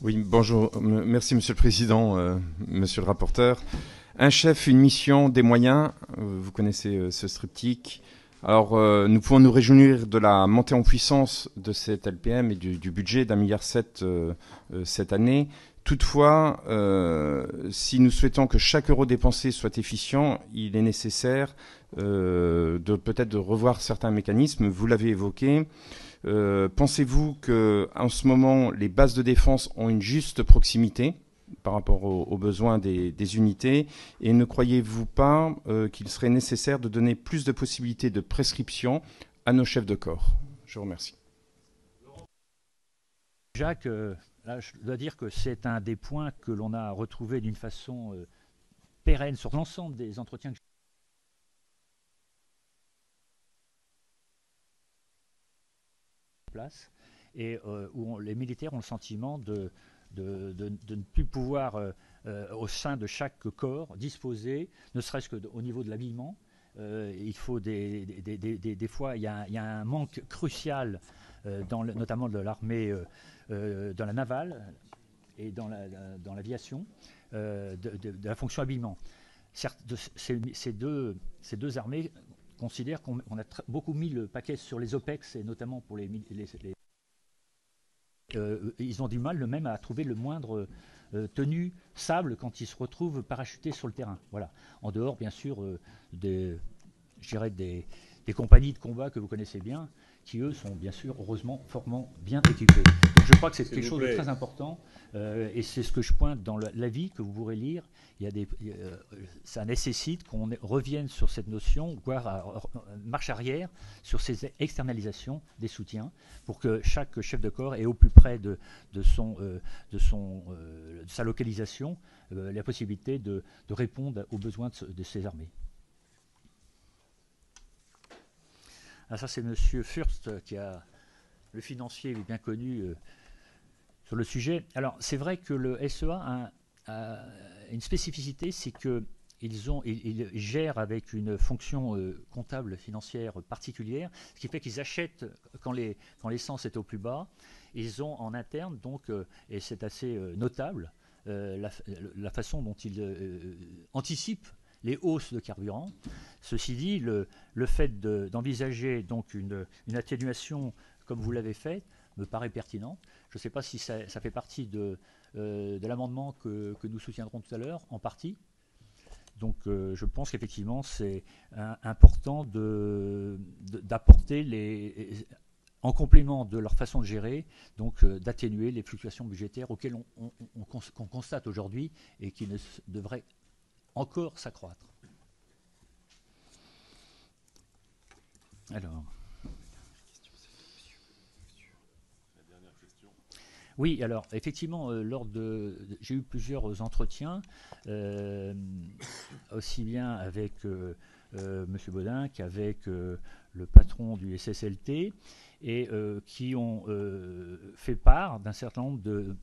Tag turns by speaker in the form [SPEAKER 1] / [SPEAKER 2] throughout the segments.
[SPEAKER 1] Oui, bonjour. Merci, Monsieur le Président, Monsieur le rapporteur. Un chef, une mission, des moyens. Vous connaissez ce triptyque. Alors, nous pouvons nous réjouir de la montée en puissance de cette LPM et du budget d'1,7 milliard cette année. Toutefois, si nous souhaitons que chaque euro dépensé soit efficient, il est nécessaire peut-être de revoir certains mécanismes. Vous l'avez évoqué. Pensez-vous qu'en ce moment, les bases de défense ont une juste proximité par rapport aux besoins des unités? Et ne croyez-vous pas qu'il serait nécessaire de donner plus de possibilités de prescription à nos chefs de corps? Je vous remercie.
[SPEAKER 2] Jacques, là, je dois dire que c'est un des points que l'on a retrouvé d'une façon pérenne sur l'ensemble des entretiens que place et où les militaires ont le sentiment de ne plus pouvoir, au sein de chaque corps, disposer, ne serait-ce qu'au niveau de l'habillement. Il faut des fois, il y a un manque crucial, notamment de l'armée, dans la navale et dans l'aviation, de la fonction habillement. Certes, ces deux armées considèrent qu'on a beaucoup mis le paquet sur les OPEX, et notamment pour ils ont du mal même à trouver le moindre tenue sable quand ils se retrouvent parachutés sur le terrain. Voilà. En dehors, bien sûr, je dirais des compagnies de combat que vous connaissez bien, qui eux sont bien sûr, heureusement, fortement bien équipés. Donc, je crois que c'est quelque chose de très important, et c'est ce que je pointe dans l'avis que vous pourrez lire. Ça nécessite qu'on revienne sur cette notion, voire à marche arrière, sur ces externalisations des soutiens, pour que chaque chef de corps ait au plus près de sa localisation la possibilité de répondre aux besoins de ces armées. Ah, ça, c'est M. Furst, le financier bien connu sur le sujet. Alors, c'est vrai que le SEA a une spécificité, c'est qu'ils gèrent avec une fonction comptable financière particulière, ce qui fait qu'ils achètent quand l'essence est au plus bas. Ils ont en interne, donc, et c'est assez notable, la façon dont ils anticipent les hausses de carburant. Ceci dit, le fait d'envisager donc une atténuation comme vous l'avez fait me paraît pertinent. Je ne sais pas si ça fait partie de l'amendement que nous soutiendrons tout à l'heure, en partie. Donc je pense qu'effectivement c'est important d'apporter en complément de leur façon de gérer, donc d'atténuer les fluctuations budgétaires auxquelles qu'on constate aujourd'hui et qui ne devraient encore s'accroître. Alors. Oui, alors effectivement, j'ai eu plusieurs entretiens, aussi bien avec M. Baudin qu'avec le patron du SSLT, et qui ont fait part d'un certain nombre de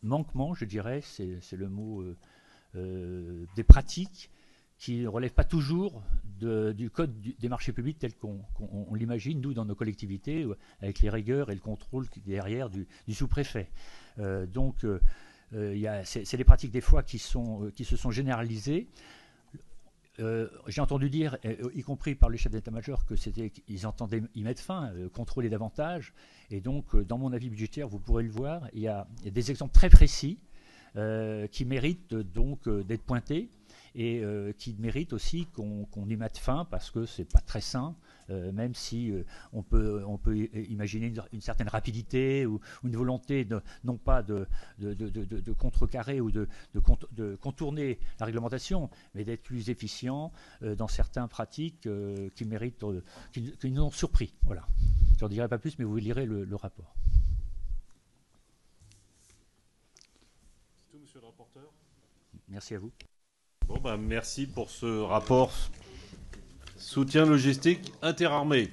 [SPEAKER 2] manquements, je dirais, c'est le mot, des pratiques qui ne relèvent pas toujours du code des marchés publics tel qu'on l'imagine, nous, dans nos collectivités, avec les rigueurs et le contrôle derrière du sous-préfet. Donc, c'est des pratiques, des fois, qui se sont généralisées. J'ai entendu dire, y compris par les chefs d'état-major, qu'ils entendaient y mettre fin, contrôler davantage. Et donc, dans mon avis budgétaire, vous pourrez le voir, il y a des exemples très précis qui méritent donc d'être pointés, et qui méritent aussi qu'on y mette fin, parce que c'est pas très sain, même si on peut imaginer une certaine rapidité ou une volonté non pas de contrecarrer ou de contourner la réglementation, mais d'être plus efficient dans certaines pratiques qui méritent, qui nous ont surpris. Voilà. Je n'en dirai pas plus, mais vous lirez le rapport.
[SPEAKER 3] C'est tout, monsieur le rapporteur.
[SPEAKER 2] Merci à vous.
[SPEAKER 3] Bon, merci pour ce rapport. Soutien logistique interarmé.